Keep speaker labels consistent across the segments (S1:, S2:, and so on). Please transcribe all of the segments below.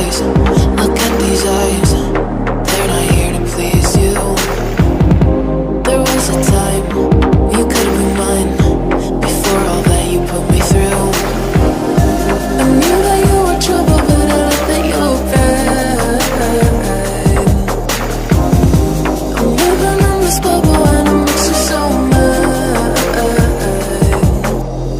S1: dies. Look at these eyes, they're not here to please you. There was a time you could be mine, before all that you put me through. I knew that you were trouble, but I love that you're fine. I'm living in this bubble and it makes you so mad.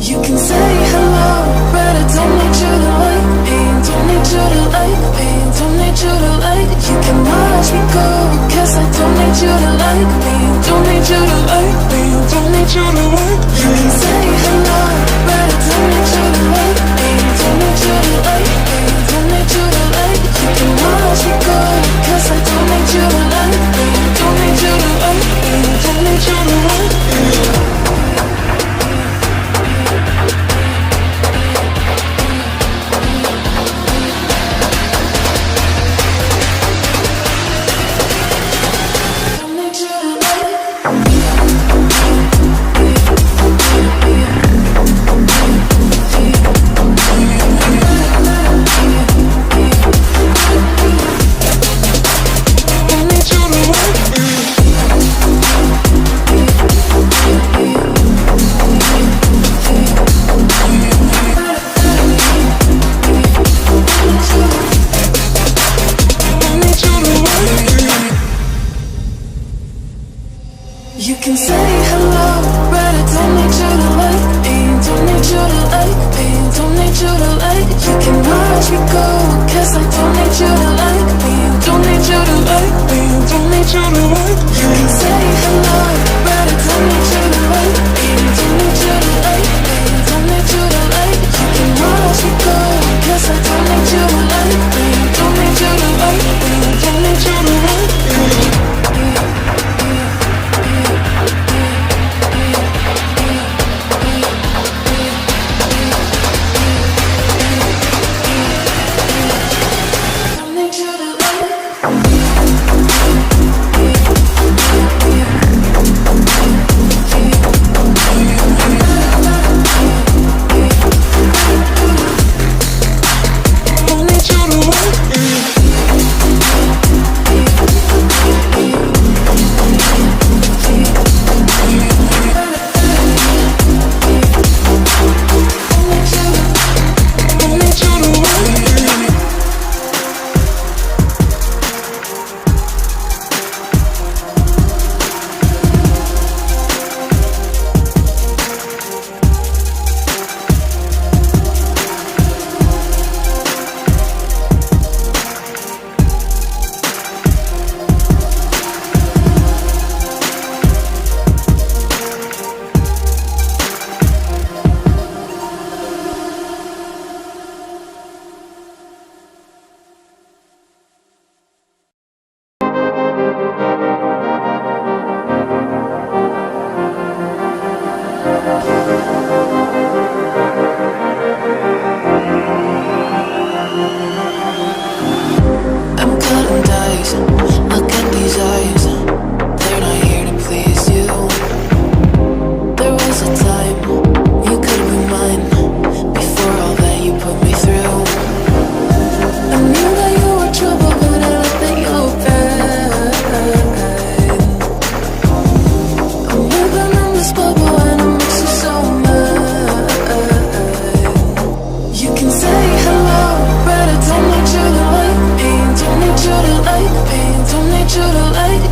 S1: You can say hello, but I don't need you to like me. Don't need you to like me. Don't need you to like. You can watch me go, 'cause I don't need you to like me. Don't need you to like me. Don't need you to like me. You can say hello, but I don't need you to like me. Don't need you to like me. Don't need you to like. You can watch me go, 'cause I don't need you to like me. Don't need you to like me. Don't need you to like me. You can say hello, but I don't need you to like me. Don't need you to like me. Don't need you to like. You can watch me go, 'cause I don't need you to like me. Don't need you to like me. Don't need you to like. You can say hello, but I don't need you to like me. Don't need you to like me. Don't need you to like. You can watch me go, 'cause I don't need you to like me. Don't need you to like me. Don't need you to like me.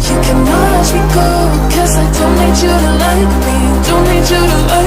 S1: You can watch me go, 'cause I don't need you to like me. Don't need you to like me.